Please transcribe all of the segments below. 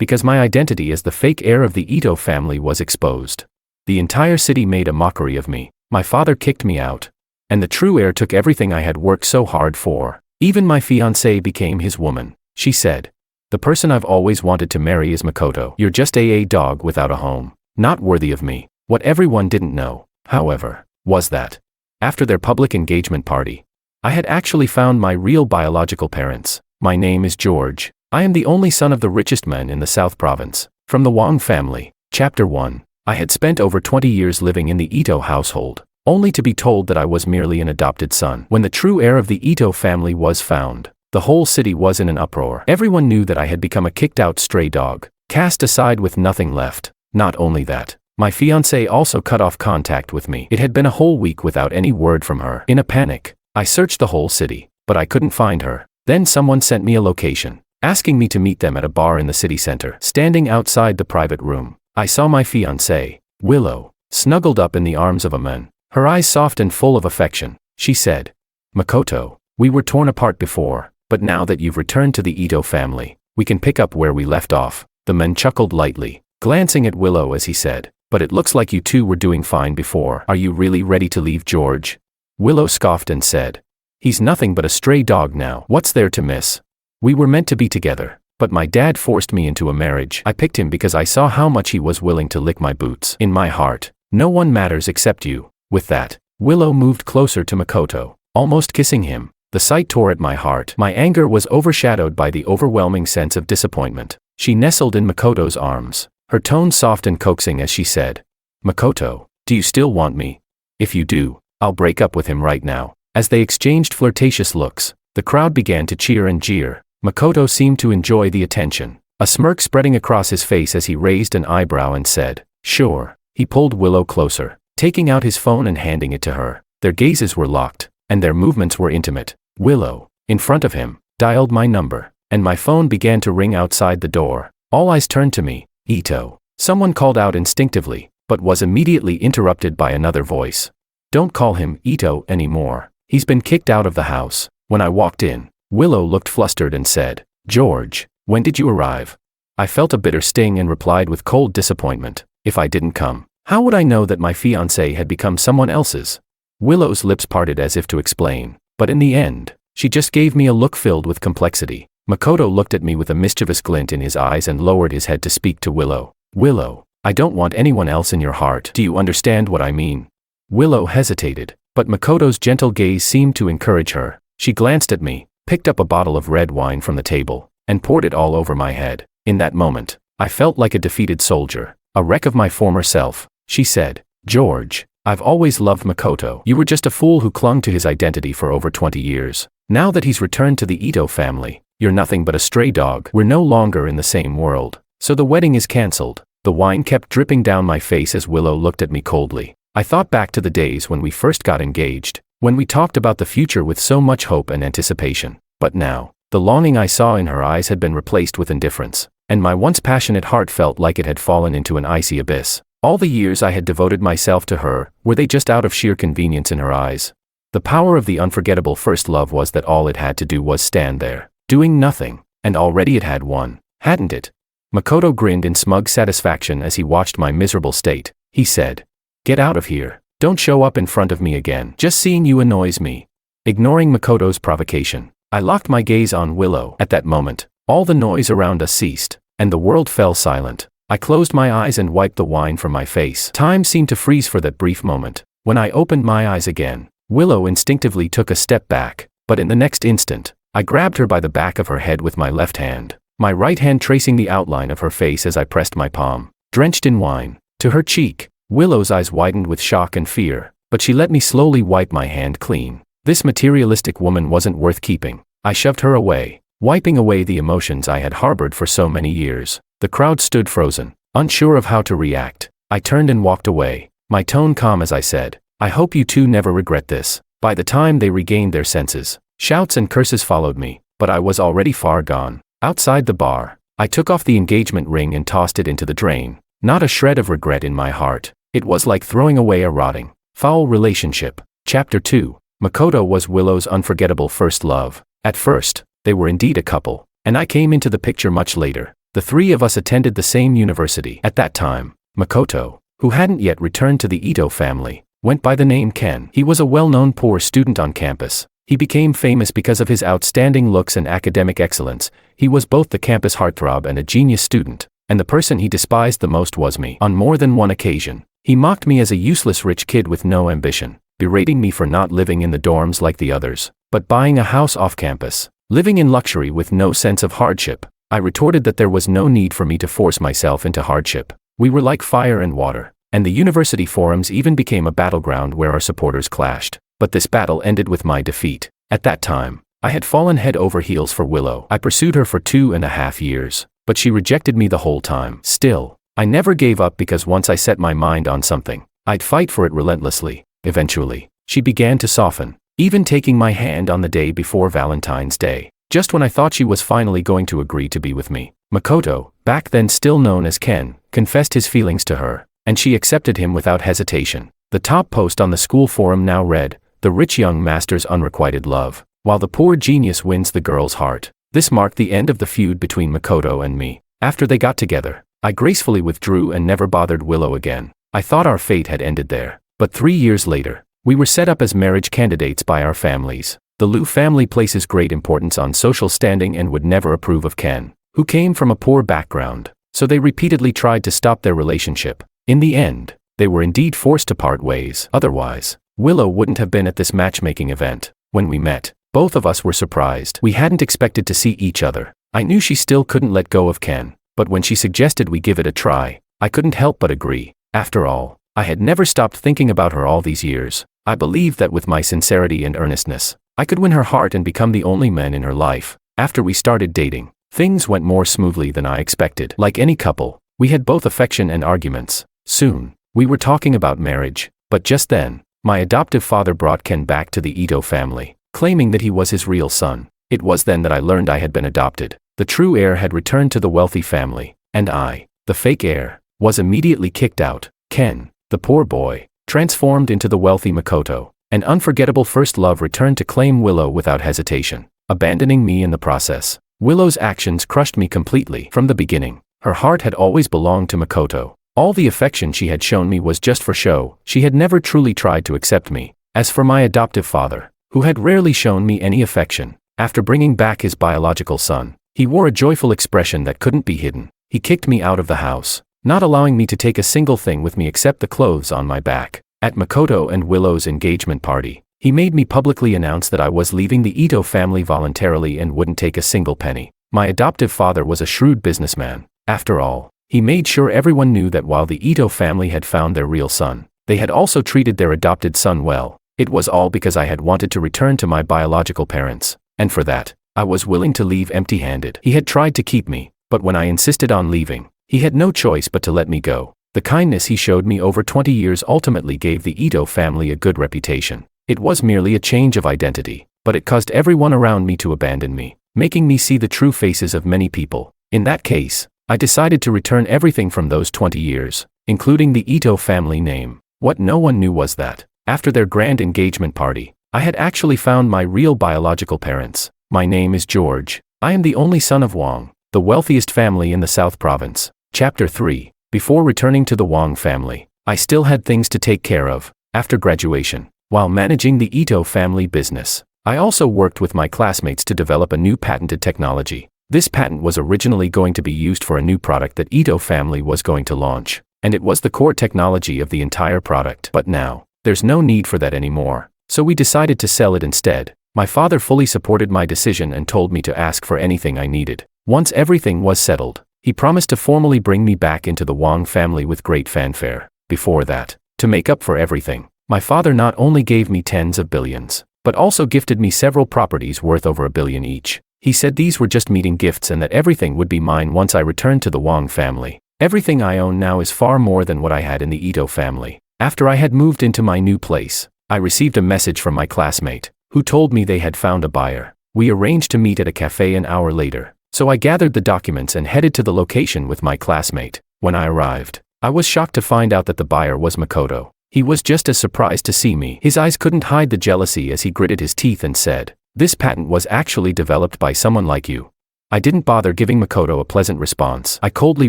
because my identity as the fake heir of the Ito family was exposed. The entire city made a mockery of me. My father kicked me out. And the true heir took everything I had worked so hard for. Even my fiancée became his woman. She said, "The person I've always wanted to marry is Makoto. You're just a dog without a home. Not worthy of me." What everyone didn't know, however, was that, after their public engagement party, I had actually found my real biological parents. My name is George. I am the only son of the richest man in the South Province. From the Wang family. Chapter 1. I had spent over 20 years living in the Ito household, only to be told that I was merely an adopted son. When the true heir of the Ito family was found, the whole city was in an uproar. Everyone knew that I had become a kicked-out stray dog, cast aside with nothing left. Not only that, my fiancée also cut off contact with me. It had been a whole week without any word from her. In a panic, I searched the whole city, but I couldn't find her. Then someone sent me a location, asking me to meet them at a bar in the city center. Standing outside the private room, I saw my fiancée, Willow, snuggled up in the arms of a man, her eyes soft and full of affection. She said, "Makoto, we were torn apart before, but now that you've returned to the Ito family, we can pick up where we left off." The man chuckled lightly, glancing at Willow as he said, "But it looks like you two were doing fine before. Are you really ready to leave George?" Willow scoffed and said, "He's nothing but a stray dog now. What's there to miss? We were meant to be together, but my dad forced me into a marriage. I picked him because I saw how much he was willing to lick my boots. In my heart, no one matters except you." With that, Willow moved closer to Makoto, almost kissing him. The sight tore at my heart. My anger was overshadowed by the overwhelming sense of disappointment. She nestled in Makoto's arms, her tone soft and coaxing as she said, "Makoto, do you still want me? If you do, I'll break up with him right now." As they exchanged flirtatious looks, the crowd began to cheer and jeer. Makoto seemed to enjoy the attention, a smirk spreading across his face as he raised an eyebrow and said, "Sure." He pulled Willow closer, taking out his phone and handing it to her. Their gazes were locked, and their movements were intimate. Willow, in front of him, dialed my number, and my phone began to ring outside the door. All eyes turned to me. "Ito." Someone called out instinctively, but was immediately interrupted by another voice. "Don't call him Ito anymore. He's been kicked out of the house." When I walked in, Willow looked flustered and said, "George, when did you arrive?" I felt a bitter sting and replied with cold disappointment, "If I didn't come, how would I know that my fiancée had become someone else's?" Willow's lips parted as if to explain, but in the end, she just gave me a look filled with complexity. Makoto looked at me with a mischievous glint in his eyes and lowered his head to speak to Willow. "Willow, I don't want anyone else in your heart. Do you understand what I mean?" Willow hesitated, but Makoto's gentle gaze seemed to encourage her. She glanced at me, picked up a bottle of red wine from the table, and poured it all over my head. In that moment, I felt like a defeated soldier, a wreck of my former self. She said, "George, I've always loved Makoto. You were just a fool who clung to his identity for over 20 years. Now that he's returned to the Ito family, you're nothing but a stray dog. We're no longer in the same world, so the wedding is cancelled." The wine kept dripping down my face as Willow looked at me coldly. I thought back to the days when we first got engaged, when we talked about the future with so much hope and anticipation. But now, the longing I saw in her eyes had been replaced with indifference, and my once passionate heart felt like it had fallen into an icy abyss. All the years I had devoted myself to her, were they just out of sheer convenience in her eyes? The power of the unforgettable first love was that all it had to do was stand there, doing nothing, and already it had won, hadn't it? Makoto grinned in smug satisfaction as he watched my miserable state. He said, "Get out of here. Don't show up in front of me again. Just seeing you annoys me." Ignoring Makoto's provocation, I locked my gaze on Willow. At that moment, all the noise around us ceased, and the world fell silent. I closed my eyes and wiped the wine from my face. Time seemed to freeze for that brief moment. When I opened my eyes again, Willow instinctively took a step back, but in the next instant, I grabbed her by the back of her head with my left hand, my right hand tracing the outline of her face as I pressed my palm, drenched in wine, to her cheek. Willow's eyes widened with shock and fear, but she let me slowly wipe my hand clean. This materialistic woman wasn't worth keeping. I shoved her away, wiping away the emotions I had harbored for so many years. The crowd stood frozen, unsure of how to react. I turned and walked away, my tone calm as I said, "I hope you two never regret this." By the time they regained their senses, shouts and curses followed me, but I was already far gone. Outside the bar, I took off the engagement ring and tossed it into the drain. Not a shred of regret in my heart. It was like throwing away a rotting, foul relationship. Chapter 2. Makoto was Willow's unforgettable first love. At first, they were indeed a couple, and I came into the picture much later. The three of us attended the same university. At that time, Makoto, who hadn't yet returned to the Ito family, went by the name Ken. He was a well-known poor student on campus. He became famous because of his outstanding looks and academic excellence. He was both the campus heartthrob and a genius student, and the person he despised the most was me. On more than one occasion, he mocked me as a useless rich kid with no ambition, berating me for not living in the dorms like the others, but buying a house off campus, living in luxury with no sense of hardship. I retorted that there was no need for me to force myself into hardship. We were like fire and water, and the university forums even became a battleground where our supporters clashed. But this battle ended with my defeat. At that time, I had fallen head over heels for Willow. I pursued her for 2.5 years, but she rejected me the whole time. Still, I never gave up because once I set my mind on something, I'd fight for it relentlessly. Eventually, she began to soften, even taking my hand on the day before Valentine's Day. Just when I thought she was finally going to agree to be with me, Makoto, back then still known as Ken, confessed his feelings to her, and she accepted him without hesitation. The top post on the school forum now read, "The rich young master's unrequited love, while the poor genius wins the girl's heart." This marked the end of the feud between Makoto and me. After they got together, I gracefully withdrew and never bothered Willow again. I thought our fate had ended there. But 3 years later, we were set up as marriage candidates by our families. The Liu family places great importance on social standing and would never approve of Ken, who came from a poor background, so they repeatedly tried to stop their relationship. In the end, they were indeed forced to part ways. Otherwise, Willow wouldn't have been at this matchmaking event. When we met, both of us were surprised. We hadn't expected to see each other. I knew she still couldn't let go of Ken, but when she suggested we give it a try, I couldn't help but agree. After all, I had never stopped thinking about her all these years. I believed that with my sincerity and earnestness, I could win her heart and become the only man in her life. After we started dating, things went more smoothly than I expected. Like any couple, we had both affection and arguments. Soon, we were talking about marriage, but just then, my adoptive father brought Ken back to the Ito family, claiming that he was his real son. It was then that I learned I had been adopted. The true heir had returned to the wealthy family, and I, the fake heir, was immediately kicked out. Ken, the poor boy, transformed into the wealthy Makoto. An unforgettable first love returned to claim Willow without hesitation, abandoning me in the process. Willow's actions crushed me completely. From the beginning, her heart had always belonged to Makoto. All the affection she had shown me was just for show. She had never truly tried to accept me. As for my adoptive father, who had rarely shown me any affection, after bringing back his biological son, he wore a joyful expression that couldn't be hidden. He kicked me out of the house, not allowing me to take a single thing with me except the clothes on my back. At Makoto and Willow's engagement party, he made me publicly announce that I was leaving the Ito family voluntarily and wouldn't take a single penny. My adoptive father was a shrewd businessman. After all, he made sure everyone knew that while the Ito family had found their real son, they had also treated their adopted son well. It was all because I had wanted to return to my biological parents, and for that, I was willing to leave empty-handed. He had tried to keep me, but when I insisted on leaving, he had no choice but to let me go. The kindness he showed me over 20 years ultimately gave the Ito family a good reputation. It was merely a change of identity, but it caused everyone around me to abandon me, making me see the true faces of many people. In that case, I decided to return everything from those 20 years, including the Ito family name. What no one knew was that, after their grand engagement party, I had actually found my real biological parents. My name is George. I am the only son of Wang, the wealthiest family in the South Province. Chapter 3. Before returning to the Wang family, I still had things to take care of. After graduation, while managing the Ito family business, I also worked with my classmates to develop a new patented technology. This patent was originally going to be used for a new product that Ito family was going to launch, and it was the core technology of the entire product. But now, there's no need for that anymore, so we decided to sell it instead. My father fully supported my decision and told me to ask for anything I needed. Once everything was settled, he promised to formally bring me back into the Wang family with great fanfare. Before that, to make up for everything, my father not only gave me tens of billions, but also gifted me several properties worth over $1 billion each. He said these were just meeting gifts and that everything would be mine once I returned to the Wang family. Everything I own now is far more than what I had in the Ito family. After I had moved into my new place, I received a message from my classmate, who told me they had found a buyer. We arranged to meet at a cafe an hour later, so I gathered the documents and headed to the location with my classmate. When I arrived, I was shocked to find out that the buyer was Makoto. He was just as surprised to see me. His eyes couldn't hide the jealousy as he gritted his teeth and said, "This patent was actually developed by someone like you." I didn't bother giving Makoto a pleasant response. I coldly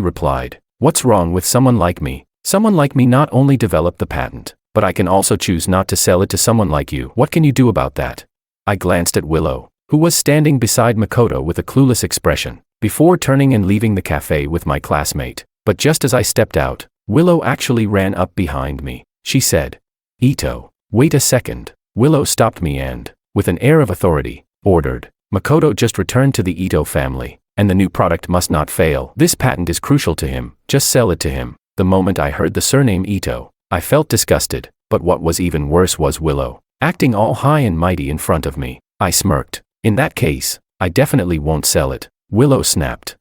replied, "What's wrong with someone like me? Someone like me not only developed the patent, but I can also choose not to sell it to someone like you. What can you do about that?" I glanced at Willow, who was standing beside Makoto with a clueless expression, before turning and leaving the cafe with my classmate. But just as I stepped out, Willow actually ran up behind me. She said, "Ito, wait a second." Willow stopped me and, with an air of authority, ordered, "Makoto just returned to the Ito family, and the new product must not fail. This patent is crucial to him, just sell it to him." The moment I heard the surname Ito, I felt disgusted, but what was even worse was Willow, acting all high and mighty in front of me. I smirked. "In that case, I definitely won't sell it." Willow snapped,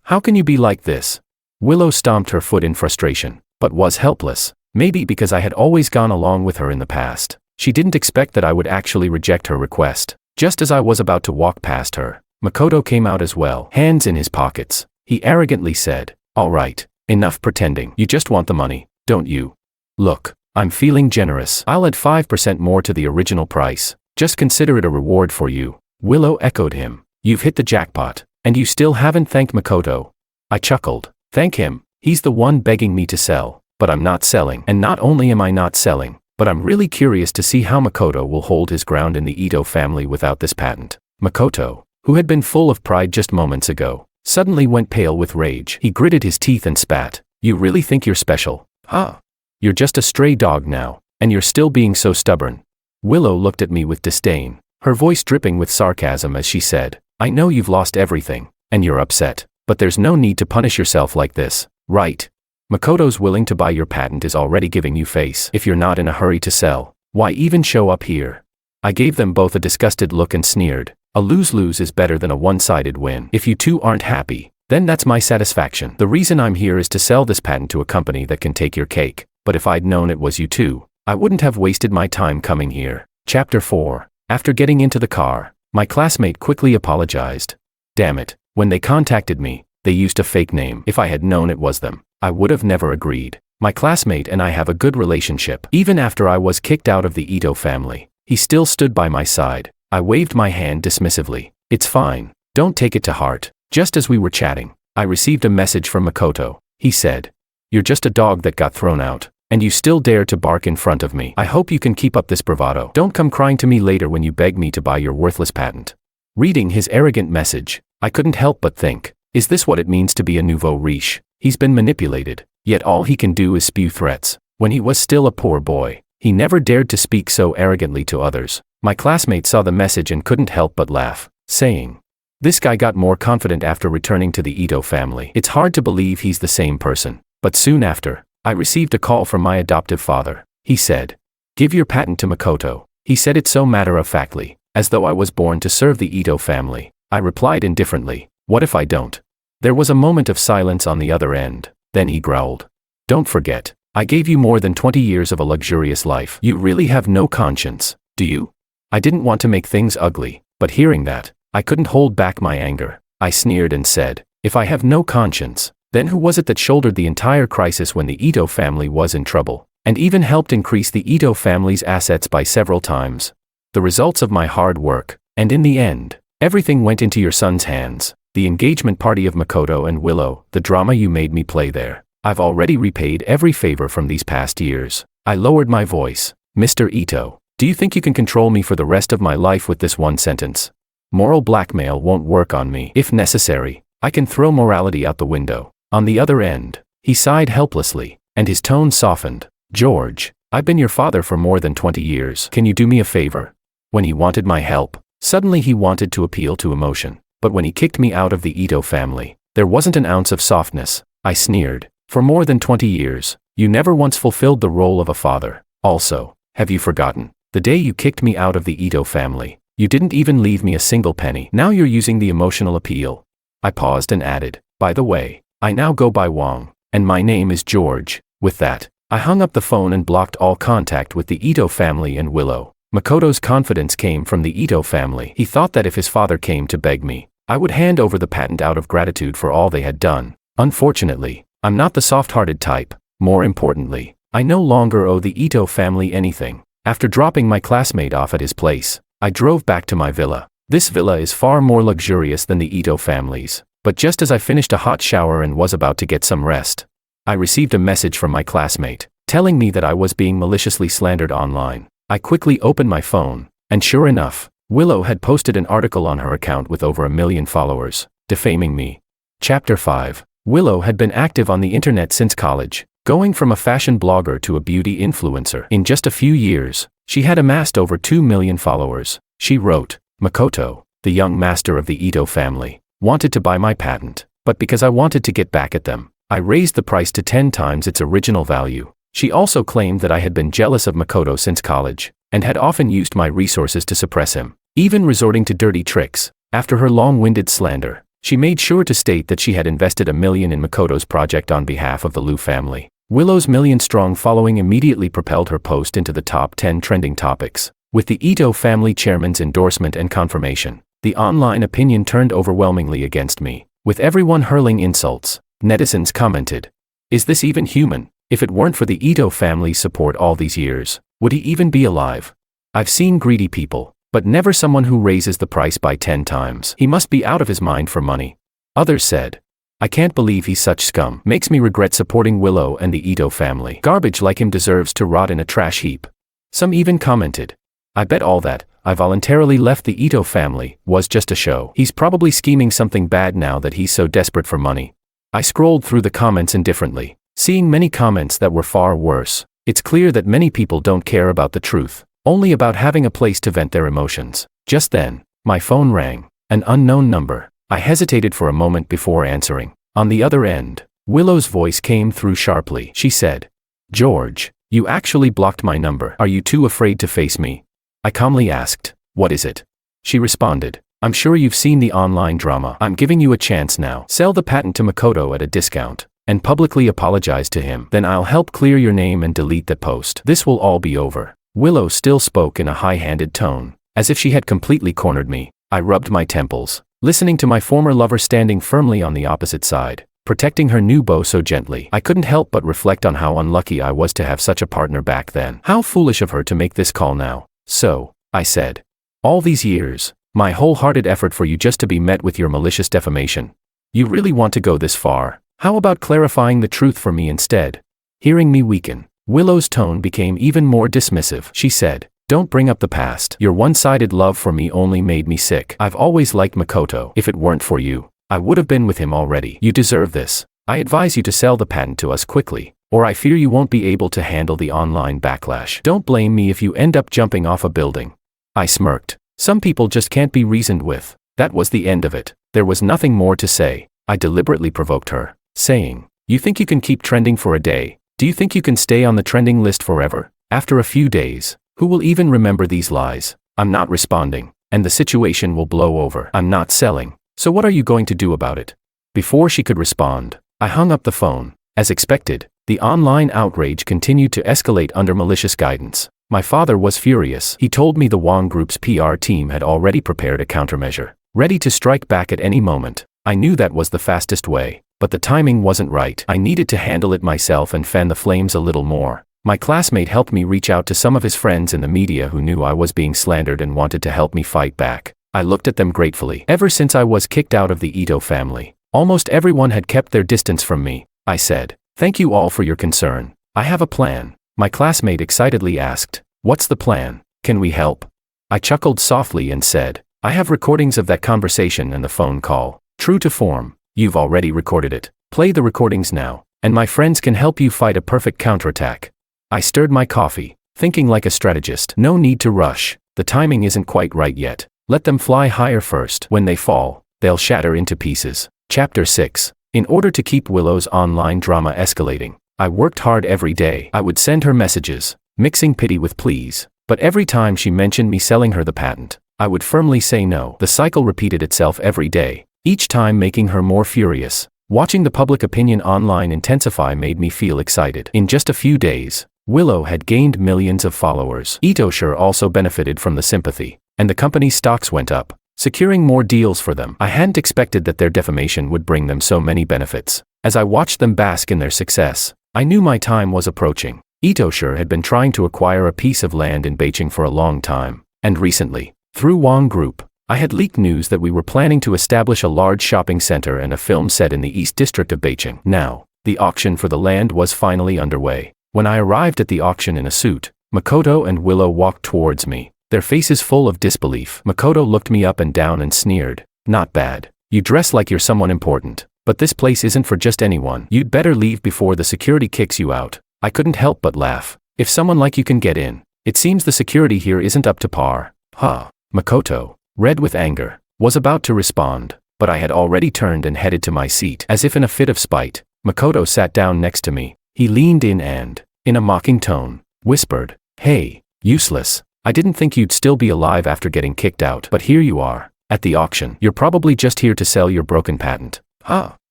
How can you be like this?" Willow stomped her foot in frustration, but was helpless. Maybe because I had always gone along with her in the past. She didn't expect that I would actually reject her request. Just as I was about to walk past her, Makoto came out as well, hands in his pockets. He arrogantly said, "All right, enough pretending. You just want the money, don't you? Look, I'm feeling generous. I'll add 5% more to the original price. Just consider it a reward for you." Willow echoed him. "You've hit the jackpot, and you still haven't thanked Makoto." I chuckled. "Thank him, he's the one begging me to sell, but I'm not selling. And not only am I not selling, but I'm really curious to see how Makoto will hold his ground in the Ito family without this patent." Makoto, who had been full of pride just moments ago, suddenly went pale with rage. He gritted his teeth and spat. "You really think you're special, huh? You're just a stray dog now, and you're still being so stubborn." Willow looked at me with disdain, her voice dripping with sarcasm as she said, "I know you've lost everything, and you're upset, but there's no need to punish yourself like this, right? Makoto's willing to buy your patent is already giving you face. If you're not in a hurry to sell, why even show up here?" I gave them both a disgusted look and sneered. "A lose-lose is better than a one-sided win. If you two aren't happy, then that's my satisfaction. The reason I'm here is to sell this patent to a company that can take your cake, but if I'd known it was you two, I wouldn't have wasted my time coming here." Chapter 4. After getting into the car, my classmate quickly apologized. "Damn it, when they contacted me, they used a fake name. If I had known it was them, I would have never agreed. My classmate and I have a good relationship. Even after I was kicked out of the Ito family, he still stood by my side." I waved my hand dismissively. "It's fine, don't take it to heart." Just as we were chatting, I received a message from Makoto. He said, "You're just a dog that got thrown out, and you still dare to bark in front of me. I hope you can keep up this bravado. Don't come crying to me later when you beg me to buy your worthless patent." Reading his arrogant message, I couldn't help but think, is this what it means to be a nouveau riche? He's been manipulated, yet all he can do is spew threats. When he was still a poor boy, he never dared to speak so arrogantly to others. My classmate saw the message and couldn't help but laugh, saying, "This guy got more confident after returning to the Ito family. It's hard to believe he's the same person." But soon after, I received a call from my adoptive father. He said, "Give your patent to Makoto." He said it so matter-of-factly, as though I was born to serve the Ito family. I replied indifferently, "What if I don't?" There was a moment of silence on the other end. Then he growled, "Don't forget, I gave you more than 20 years of a luxurious life. You really have no conscience, do you?" I didn't want to make things ugly, but hearing that, I couldn't hold back my anger. I sneered and said, "If I have no conscience, then who was it that shouldered the entire crisis when the Ito family was in trouble, and even helped increase the Ito family's assets by several times? The results of my hard work, and in the end, everything went into your son's hands. The engagement party of Makoto and Willow, the drama you made me play there. I've already repaid every favor from these past years." I lowered my voice. "Mr. Ito, do you think you can control me for the rest of my life with this one sentence? Moral blackmail won't work on me. If necessary, I can throw morality out the window." On the other end, he sighed helplessly, and his tone softened. "George, I've been your father for more than 20 years. Can you do me a favor?" When he wanted my help, suddenly he wanted to appeal to emotion. But when he kicked me out of the Ito family, there wasn't an ounce of softness. I sneered. "For more than 20 years, you never once fulfilled the role of a father. Also, have you forgotten? The day you kicked me out of the Ito family, you didn't even leave me a single penny. Now you're using the emotional appeal." I paused and added, "By the way, I now go by Wang, and my name is George." With that, I hung up the phone and blocked all contact with the Ito family and Willow. Makoto's confidence came from the Ito family. He thought that if his father came to beg me, I would hand over the patent out of gratitude for all they had done. Unfortunately, I'm not the soft-hearted type. More importantly, I no longer owe the Ito family anything. After dropping my classmate off at his place, I drove back to my villa. This villa is far more luxurious than the Ito family's. But just as I finished a hot shower and was about to get some rest, I received a message from my classmate, telling me that I was being maliciously slandered online. I quickly opened my phone, and sure enough, Willow had posted an article on her account with over 1 million followers, defaming me. Chapter 5. Willow had been active on the internet since college, going from a fashion blogger to a beauty influencer. In just a few years, she had amassed over 2 million followers. She wrote, Makoto, the young master of the Ito family, wanted to buy my patent, but because I wanted to get back at them, I raised the price to 10 times its original value. She also claimed that I had been jealous of Makoto since college, and had often used my resources to suppress him, even resorting to dirty tricks. After her long-winded slander, she made sure to state that she had invested $1 million in Makoto's project on behalf of the Liu family. Willow's million-strong following immediately propelled her post into the top 10 trending topics. With the Ito family chairman's endorsement and confirmation, the online opinion turned overwhelmingly against me, with everyone hurling insults. Netizens commented, "Is this even human? If it weren't for the Ito family's support all these years, would he even be alive? I've seen greedy people, but never someone who raises the price by 10 times. He must be out of his mind for money." Others said, "I can't believe he's such scum. Makes me regret supporting Willow and the Ito family. Garbage like him deserves to rot in a trash heap." Some even commented, "I bet all that I voluntarily left the Ito family was just a show. He's probably scheming something bad now that he's so desperate for money." I scrolled through the comments indifferently, seeing many comments that were far worse. It's clear that many people don't care about the truth, only about having a place to vent their emotions. Just then, my phone rang, an unknown number. I hesitated for a moment before answering. On the other end, Willow's voice came through sharply. She said, "George, you actually blocked my number. Are you too afraid to face me?" I calmly asked, "What is it?" She responded, "I'm sure you've seen the online drama. I'm giving you a chance now. Sell the patent to Makoto at a discount, and publicly apologize to him. Then I'll help clear your name and delete that post. This will all be over." Willow still spoke in a high-handed tone, as if she had completely cornered me. I rubbed my temples, listening to my former lover standing firmly on the opposite side, protecting her new beau so gently. I couldn't help but reflect on how unlucky I was to have such a partner back then. How foolish of her to make this call now. "So," I said, "all these years, my wholehearted effort for you just to be met with your malicious defamation. You really want to go this far? How about clarifying the truth for me instead?" Hearing me weaken, Willow's tone became even more dismissive. She said, "Don't bring up the past. Your one-sided love for me only made me sick. I've always liked Makoto. If it weren't for you, I would have been with him already. You deserve this. I advise you to sell the patent to us quickly, or I fear you won't be able to handle the online backlash. Don't blame me if you end up jumping off a building." I smirked. Some people just can't be reasoned with. That was the end of it. There was nothing more to say. I deliberately provoked her, saying, "You think you can keep trending for a day? Do you think you can stay on the trending list forever? After a few days, who will even remember these lies? I'm not responding, and the situation will blow over. I'm not selling. So what are you going to do about it?" Before she could respond, I hung up the phone. As expected, the online outrage continued to escalate under malicious guidance. My father was furious. He told me the Wang Group's PR team had already prepared a countermeasure, ready to strike back at any moment. I knew that was the fastest way, but the timing wasn't right. I needed to handle it myself and fan the flames a little more. My classmate helped me reach out to some of his friends in the media who knew I was being slandered and wanted to help me fight back. I looked at them gratefully. Ever since I was kicked out of the Ito family, almost everyone had kept their distance from me. I said, "Thank you all for your concern. I have a plan." My classmate excitedly asked, "What's the plan? Can we help?" I chuckled softly and said, "I have recordings of that conversation and the phone call. True to form, you've already recorded it. Play the recordings now, and my friends can help you fight a perfect counterattack." I stirred my coffee, thinking like a strategist. No need to rush. The timing isn't quite right yet. Let them fly higher first. When they fall, they'll shatter into pieces. Chapter 6. In order to keep Willow's online drama escalating, I worked hard every day. I would send her messages, mixing pity with pleas, but every time she mentioned me selling her the patent, I would firmly say no. The cycle repeated itself every day, each time making her more furious. Watching the public opinion online intensify made me feel excited. In just a few days, Willow had gained millions of followers. Itoshire also benefited from the sympathy, and the company's stocks went up, securing more deals for them. I hadn't expected that their defamation would bring them so many benefits. As I watched them bask in their success, I knew my time was approaching. Itoshire had been trying to acquire a piece of land in Beijing for a long time, and recently, through Wang Group, I had leaked news that we were planning to establish a large shopping center and a film set in the East District of Beijing. Now, the auction for the land was finally underway. When I arrived at the auction in a suit, Makoto and Willow walked towards me, their faces full of disbelief. Makoto looked me up and down and sneered. Not bad. You dress like you're someone important, but this place isn't for just anyone. You'd better leave before the security kicks you out. I couldn't help but laugh. If someone like you can get in, it seems the security here isn't up to par. Huh. Makoto, red with anger, was about to respond, but I had already turned and headed to my seat. As if in a fit of spite, Makoto sat down next to me. He leaned in and, in a mocking tone, whispered, "Hey, useless. I didn't think you'd still be alive after getting kicked out, but here you are, at the auction. You're probably just here to sell your broken patent.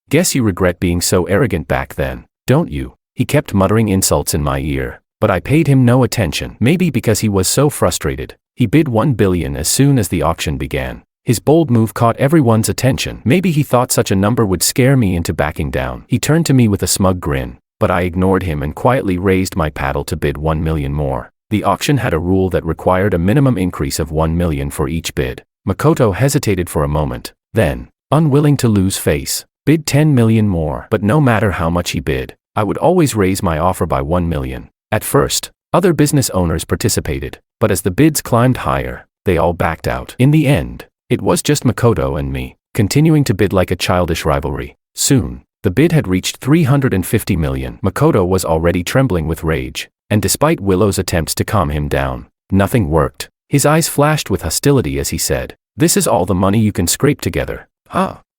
Guess you regret being so arrogant back then, don't you?" He kept muttering insults in my ear, but I paid him no attention. Maybe because he was so frustrated. He bid 1 billion as soon as the auction began. His bold move caught everyone's attention. Maybe he thought such a number would scare me into backing down. He turned to me with a smug grin, but I ignored him and quietly raised my paddle to bid 1 million more. The auction had a rule that required a minimum increase of 1 million for each bid. Makoto hesitated for a moment, then, unwilling to lose face, bid 10 million more. But no matter how much he bid, I would always raise my offer by 1 million. At first, other business owners participated, but as the bids climbed higher, they all backed out. In the end, it was just Makoto and me, continuing to bid like a childish rivalry. Soon, the bid had reached 350 million. Makoto was already trembling with rage, and despite Willow's attempts to calm him down, nothing worked. His eyes flashed with hostility as he said, "This is all the money you can scrape together.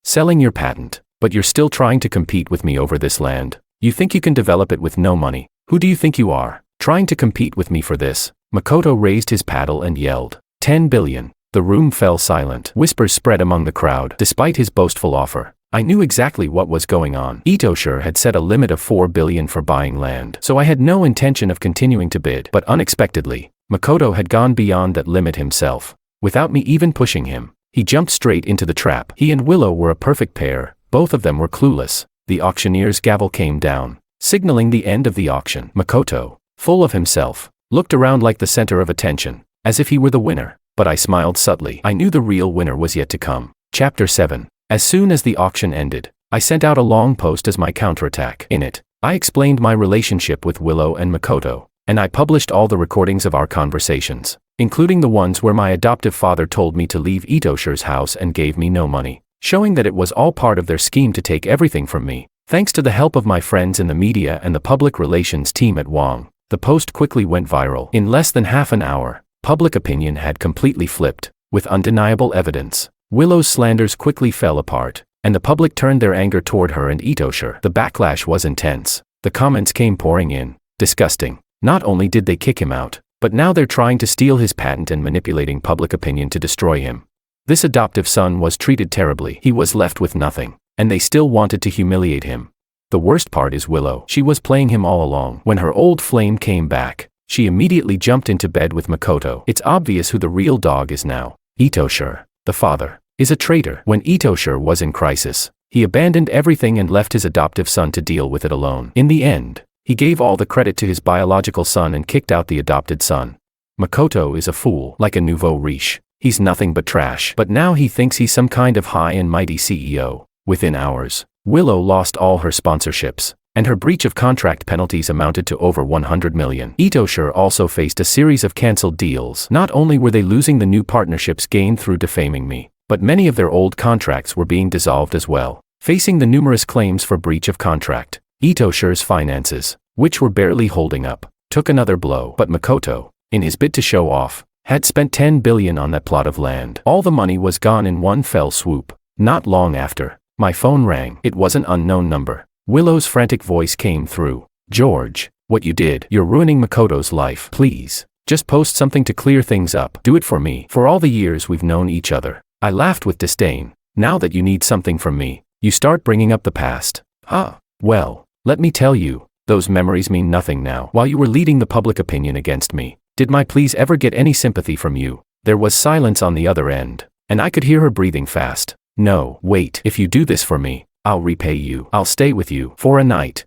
Selling your patent, but you're still trying to compete with me over this land. You think you can develop it with no money? Who do you think you are, trying to compete with me for this?" Makoto raised his paddle and yelled, 10 billion. The room fell silent. Whispers spread among the crowd. Despite his boastful offer, I knew exactly what was going on. Itoshire had set a limit of 4 billion for buying land, so I had no intention of continuing to bid. But unexpectedly, Makoto had gone beyond that limit himself. Without me even pushing him, he jumped straight into the trap. He and Willow were a perfect pair. Both of them were clueless. The auctioneer's gavel came down, signaling the end of the auction. Makoto, full of himself, looked around like the center of attention, as if he were the winner. But I smiled subtly. I knew the real winner was yet to come. Chapter 7. As soon as the auction ended, I sent out a long post as my counterattack. In it, I explained my relationship with Willow and Makoto, and I published all the recordings of our conversations, including the ones where my adoptive father told me to leave Itoshire's house and gave me no money, showing that it was all part of their scheme to take everything from me. Thanks to the help of my friends in the media and the public relations team at Wang, the post quickly went viral. In less than half an hour, public opinion had completely flipped. With undeniable evidence, Willow's slanders quickly fell apart, and the public turned their anger toward her and Itoshire. The backlash was intense. The comments came pouring in. Disgusting. Not only did they kick him out, but now they're trying to steal his patent and manipulating public opinion to destroy him. This adoptive son was treated terribly. He was left with nothing, and they still wanted to humiliate him. The worst part is Willow. She was playing him all along. When her old flame came back, she immediately jumped into bed with Makoto. It's obvious who the real dog is now. Itoshire, the father, is a traitor. When Itoshire was in crisis, he abandoned everything and left his adoptive son to deal with it alone. In the end, he gave all the credit to his biological son and kicked out the adopted son. Makoto is a fool, like a nouveau riche. He's nothing but trash. But now he thinks he's some kind of high and mighty CEO. Within hours, Willow lost all her sponsorships, and her breach of contract penalties amounted to over 100 million. Itoshire also faced a series of cancelled deals. Not only were they losing the new partnerships gained through defaming me, but many of their old contracts were being dissolved as well. Facing the numerous claims for breach of contract, Itoshire's finances, which were barely holding up, took another blow. But Makoto, in his bid to show off, had spent 10 billion on that plot of land. All the money was gone in one fell swoop. Not long after, my phone rang. It was an unknown number. Willow's frantic voice came through. "George, what you did, you're ruining Makoto's life. Please, just post something to clear things up. Do it for me. For all the years we've known each other." I laughed with disdain. "Now that you need something from me, you start bringing up the past. Well, let me tell you, those memories mean nothing now. While you were leading the public opinion against me, did my pleas ever get any sympathy from you?" There was silence on the other end, and I could hear her breathing fast. "No, wait. If you do this for me, I'll repay you. I'll stay with you for a night,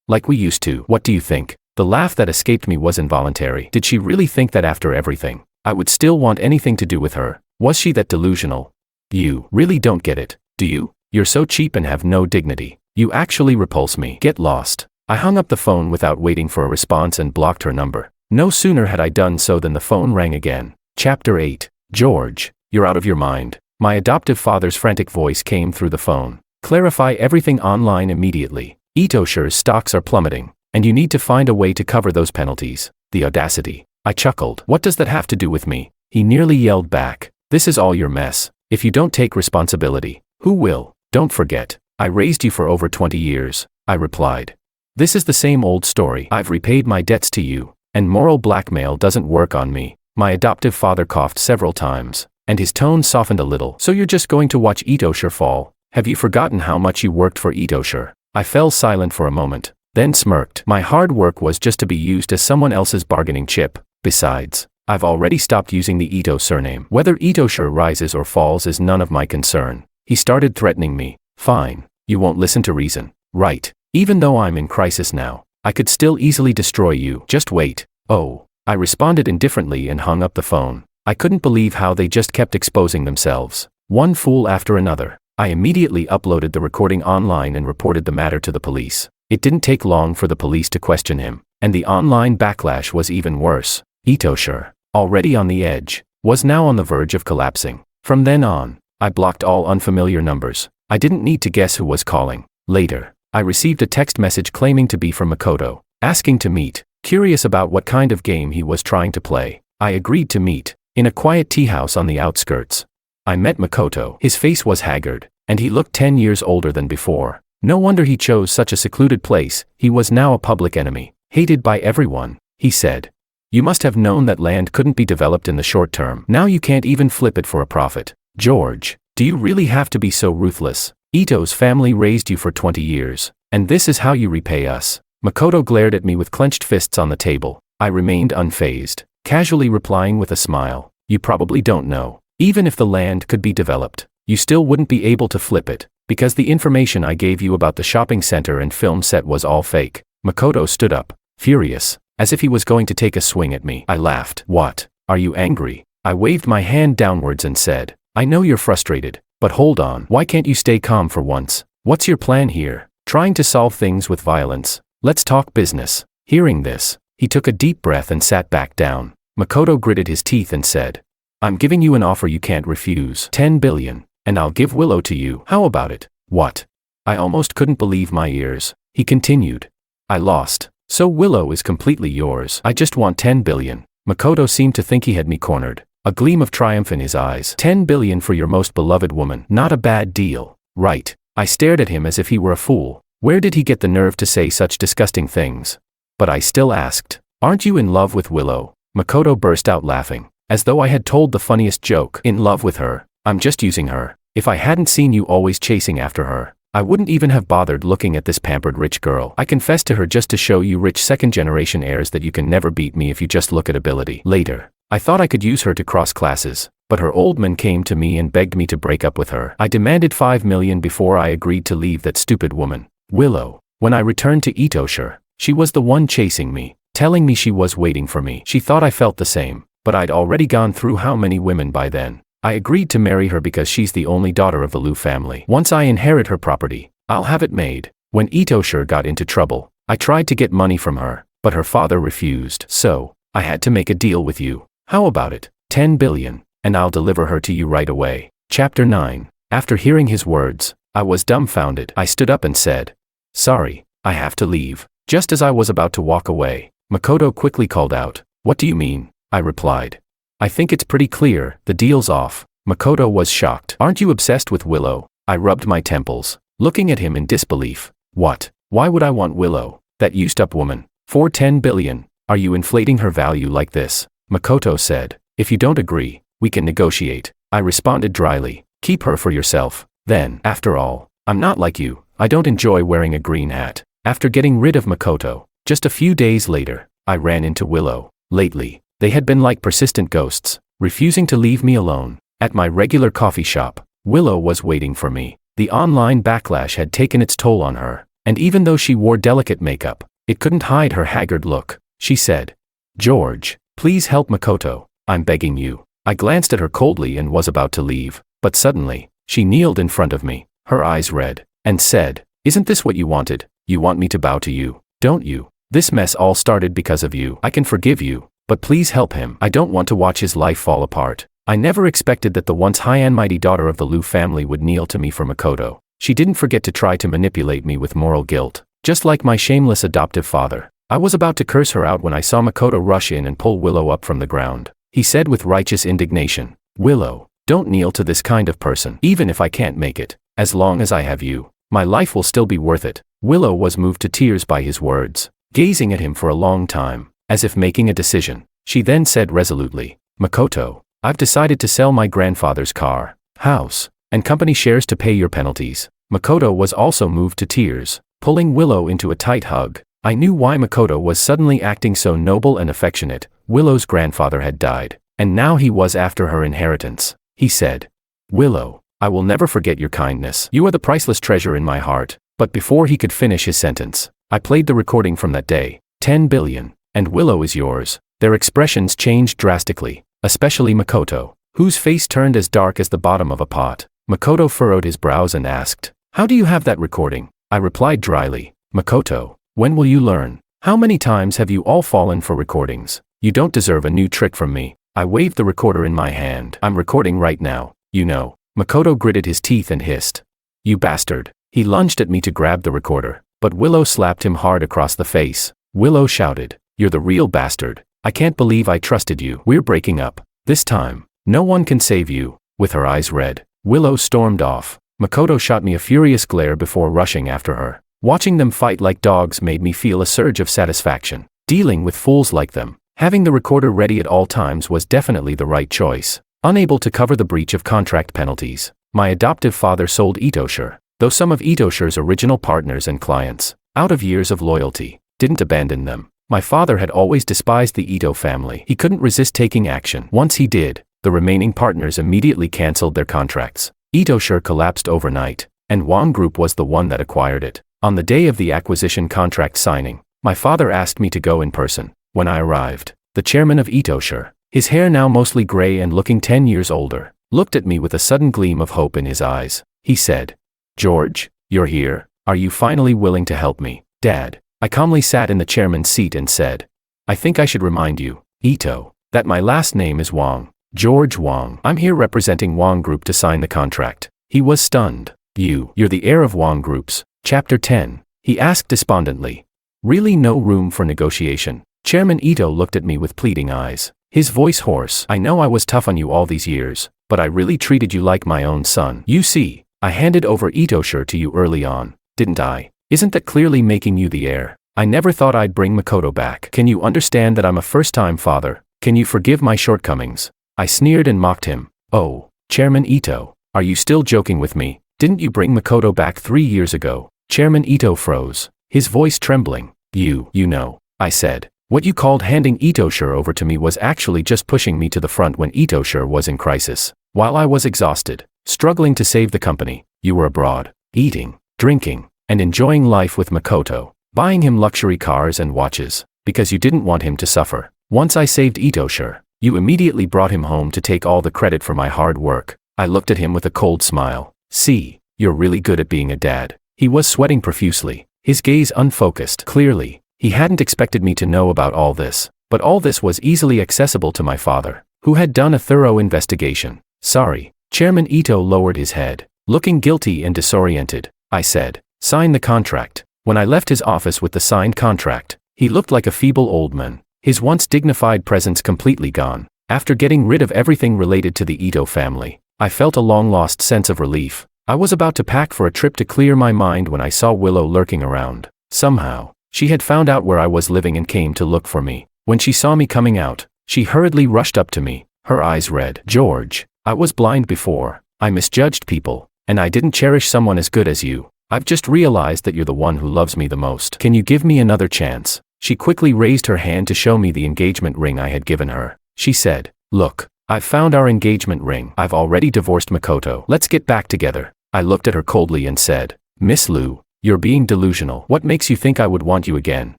like we used to. What do you think?" The laugh that escaped me was involuntary. Did she really think that after everything, I would still want anything to do with her? Was she that delusional? You really don't get it, do you? You're so cheap and have no dignity. You actually repulse me. Get lost. I hung up the phone without waiting for a response and blocked her number. No sooner had I done so than the phone rang again. Chapter 8. George, you're out of your mind. My adoptive father's frantic voice came through the phone. Clarify everything online immediately. Itoshire's stocks are plummeting, and you need to find a way to cover those penalties. The audacity. I chuckled. What does that have to do with me? He nearly yelled back. This is all your mess. If you don't take responsibility, who will? Don't forget, I raised you for over 20 years, I replied. This is the same old story. I've repaid my debts to you, and moral blackmail doesn't work on me. My adoptive father coughed several times, and his tone softened a little. So you're just going to watch Itoshire fall? Have you forgotten how much you worked for Itoshire? I fell silent for a moment, then smirked. My hard work was just to be used as someone else's bargaining chip. Besides, I've already stopped using the Ito surname. Whether Itoshire rises or falls is none of my concern. He started threatening me. Fine, you won't listen to reason. Right. Even though I'm in crisis now, I could still easily destroy you. Just wait. Oh. I responded indifferently and hung up the phone. I couldn't believe how they just kept exposing themselves. One fool after another. I immediately uploaded the recording online and reported the matter to the police. It didn't take long for the police to question him, and the online backlash was even worse. Itoshire, already on the edge, was now on the verge of collapsing. From then on, I blocked all unfamiliar numbers. I didn't need to guess who was calling. Later, I received a text message claiming to be from Makoto, asking to meet. Curious about what kind of game he was trying to play, I agreed to meet, in a quiet tea house on the outskirts. I met Makoto. His face was haggard, and he looked 10 years older than before. No wonder he chose such a secluded place. He was now a public enemy, hated by everyone. He said, "You must have known that land couldn't be developed in the short term. Now you can't even flip it for a profit. George, do you really have to be so ruthless? Ito's family raised you for 20 years, and this is how you repay us." Makoto glared at me with clenched fists on the table. I remained unfazed, casually replying with a smile, "You probably don't know. Even if the land could be developed, you still wouldn't be able to flip it, because the information I gave you about the shopping center and film set was all fake." Makoto stood up, furious, as if he was going to take a swing at me. I laughed. "What? Are you angry?" I waved my hand downwards and said, "I know you're frustrated, but hold on. Why can't you stay calm for once? What's your plan here? Trying to solve things with violence? Let's talk business." Hearing this, he took a deep breath and sat back down. Makoto gritted his teeth and said, "I'm giving you an offer you can't refuse. 10 billion, and I'll give Willow to you. How about it?" "What?" I almost couldn't believe my ears. He continued, "I lost. So Willow is completely yours. I just want 10 billion. Makoto seemed to think he had me cornered, a gleam of triumph in his eyes. 10 billion for your most beloved woman. Not a bad deal, right? I stared at him as if he were a fool. Where did he get the nerve to say such disgusting things? But I still asked, "Aren't you in love with Willow?" Makoto burst out laughing, as though I had told the funniest joke. "In love with her? I'm just using her. If I hadn't seen you always chasing after her, I wouldn't even have bothered looking at this pampered rich girl. I confessed to her just to show you rich second-generation heirs that you can never beat me if you just look at ability." Later, I thought I could use her to cross classes, but her old man came to me and begged me to break up with her. I demanded 5 million before I agreed to leave that stupid woman, Willow. When I returned to Itoshire, she was the one chasing me, telling me she was waiting for me. She thought I felt the same, but I'd already gone through how many women by then. I agreed to marry her because she's the only daughter of the Liu family. Once I inherit her property, I'll have it made. When Itoshire got into trouble, I tried to get money from her, but her father refused. So, I had to make a deal with you. How about it? 10 billion, and I'll deliver her to you right away. Chapter 9. After hearing his words, I was dumbfounded. I stood up and said, "Sorry, I have to leave." Just as I was about to walk away, Makoto quickly called out, "What do you mean?" I replied, "I think it's pretty clear, the deal's off." Makoto was shocked. "Aren't you obsessed with Willow?" I rubbed my temples, looking at him in disbelief. "What? Why would I want Willow, that used-up woman, for 10 billion? Are you inflating her value like this?" Makoto said, "If you don't agree, we can negotiate." I responded dryly, "Keep her for yourself. Then, after all, I'm not like you. I don't enjoy wearing a green hat." After getting rid of Makoto, just a few days later, I ran into Willow. Lately, they had been like persistent ghosts, refusing to leave me alone. At my regular coffee shop, Willow was waiting for me. The online backlash had taken its toll on her, and even though she wore delicate makeup, it couldn't hide her haggard look. She said, "George, please help Makoto. I'm begging you." I glanced at her coldly and was about to leave, but suddenly, she kneeled in front of me, her eyes red, and said, "Isn't this what you wanted? You want me to bow to you, don't you? This mess all started because of you. I can forgive you, but please help him. I don't want to watch his life fall apart." I never expected that the once high and mighty daughter of the Liu family would kneel to me for Makoto. She didn't forget to try to manipulate me with moral guilt, just like my shameless adoptive father. I was about to curse her out when I saw Makoto rush in and pull Willow up from the ground. He said with righteous indignation, "Willow, don't kneel to this kind of person. Even if I can't make it, as long as I have you, my life will still be worth it." Willow was moved to tears by his words, gazing at him for a long time, as if making a decision. She then said resolutely, "Makoto, I've decided to sell my grandfather's car, house, and company shares to pay your penalties." Makoto was also moved to tears, pulling Willow into a tight hug. I knew why Makoto was suddenly acting so noble and affectionate. Willow's grandfather had died, and now he was after her inheritance. He said, "Willow, I will never forget your kindness. You are the priceless treasure in my heart." But before he could finish his sentence, I played the recording from that day. 10 billion, and Willow is yours. Their expressions changed drastically, especially Makoto, whose face turned as dark as the bottom of a pot. Makoto furrowed his brows and asked, "How do you have that recording?" I replied dryly, "Makoto, when will you learn? How many times have you all fallen for recordings? You don't deserve a new trick from me." I waved the recorder in my hand. "I'm recording right now, you know." Makoto gritted his teeth and hissed, "You bastard." He lunged at me to grab the recorder, but Willow slapped him hard across the face. Willow shouted, "You're the real bastard. I can't believe I trusted you. We're breaking up. This time, no one can save you." With her eyes red, Willow stormed off. Makoto shot me a furious glare before rushing after her. Watching them fight like dogs made me feel a surge of satisfaction. Dealing with fools like them, having the recorder ready at all times was definitely the right choice. Unable to cover the breach of contract penalties, my adoptive father sold Itoshire, though some of Itoshire's original partners and clients, out of years of loyalty, didn't abandon them. My father had always despised the Ito family. He couldn't resist taking action. Once he did, the remaining partners immediately cancelled their contracts. Itoshire collapsed overnight, and Wang Group was the one that acquired it. On the day of the acquisition contract signing, my father asked me to go in person. When I arrived, the chairman of Itoshire, his hair now mostly gray and looking 10 years older, looked at me with a sudden gleam of hope in his eyes. He said, "George, you're here. Are you finally willing to help me, Dad?" I calmly sat in the chairman's seat and said, "I think I should remind you, Ito, that my last name is Wang, George Wang. I'm here representing Wang Group to sign the contract." He was stunned. You're the heir of Wang Groups. Chapter 10. He asked despondently. Really no room for negotiation. Chairman Ito looked at me with pleading eyes, his voice hoarse. "I know I was tough on you all these years, but I really treated you like my own son. You see, I handed over Itoshire to you early on, didn't I? Isn't that clearly making you the heir? I never thought I'd bring Makoto back. Can you understand that I'm a first-time father? Can you forgive my shortcomings?" I sneered and mocked him. "Oh, Chairman Ito, are you still joking with me? Didn't you bring Makoto back 3 years ago?" Chairman Ito froze, his voice trembling. You know," I said. "What you called handing Itoshire over to me was actually just pushing me to the front when Itoshire was in crisis. While I was exhausted, struggling to save the company, you were abroad, eating, drinking, and enjoying life with Makoto, buying him luxury cars and watches, because you didn't want him to suffer. Once I saved Itoshire, you immediately brought him home to take all the credit for my hard work." I looked at him with a cold smile. "See, you're really good at being a dad." He was sweating profusely, his gaze unfocused. Clearly, he hadn't expected me to know about all this, but all this was easily accessible to my father, who had done a thorough investigation. "Sorry." Chairman Ito lowered his head, looking guilty and disoriented. I said, "Sign the contract." When I left his office with the signed contract, he looked like a feeble old man, his once dignified presence completely gone. After getting rid of everything related to the Ito family, I felt a long-lost sense of relief. I was about to pack for a trip to clear my mind when I saw Willow lurking around. Somehow, she had found out where I was living and came to look for me. When she saw me coming out, she hurriedly rushed up to me, her eyes red. "George, I was blind before. I misjudged people, and I didn't cherish someone as good as you. I've just realized that you're the one who loves me the most. Can you give me another chance?" She quickly raised her hand to show me the engagement ring I had given her. She said, "Look, I've found our engagement ring. I've already divorced Makoto. Let's get back together." I looked at her coldly and said, "Miss Liu, you're being delusional. What makes you think I would want you again?"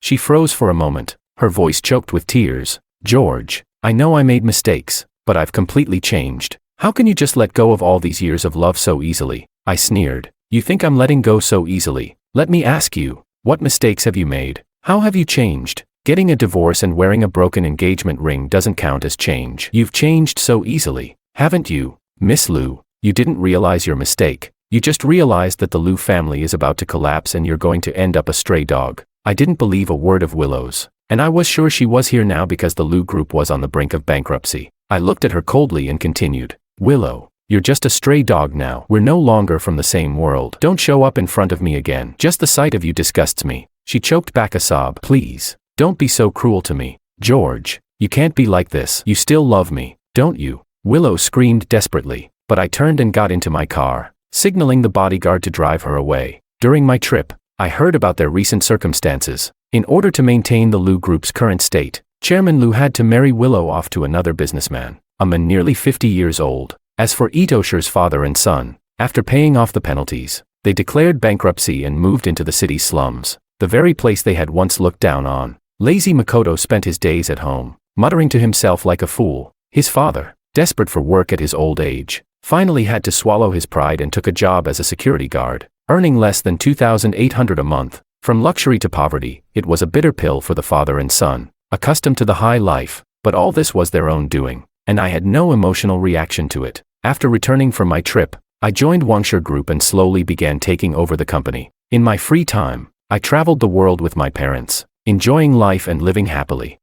She froze for a moment, her voice choked with tears. "George, I know I made mistakes, but I've completely changed. How can you just let go of all these years of love so easily? I sneered. You think I'm letting go so easily? Let me ask you, what mistakes have you made? How have you changed? Getting a divorce and wearing a broken engagement ring doesn't count as change. You've changed so easily, haven't you, Miss Liu? You didn't realize your mistake. You just realized that the Liu family is about to collapse and you're going to end up a stray dog. I didn't believe a word of Willow's, and I was sure she was here now because the Liu group was on the brink of bankruptcy. I looked at her coldly and continued, Willow, you're just a stray dog now. We're no longer from the same world. Don't show up in front of me again. Just the sight of you disgusts me. She choked back a sob. Please, don't be so cruel to me. George, you can't be like this. You still love me, don't you? Willow screamed desperately, but I turned and got into my car, signaling the bodyguard to drive her away. During my trip, I heard about their recent circumstances. In order to maintain the Liu group's current state, Chairman Liu had to marry Willow off to another businessman, a man nearly 50 years old. As for Itoshi's father and son, after paying off the penalties, they declared bankruptcy and moved into the city's slums, the very place they had once looked down on. Lazy Makoto spent his days at home, muttering to himself like a fool. His father, desperate for work at his old age, finally had to swallow his pride and took a job as a security guard, earning less than 2,800 a month. From luxury to poverty, it was a bitter pill for the father and son, accustomed to the high life, but all this was their own doing, and I had no emotional reaction to it. After returning from my trip, I joined Wang's group and slowly began taking over the company. In my free time, I traveled the world with my parents, enjoying life and living happily.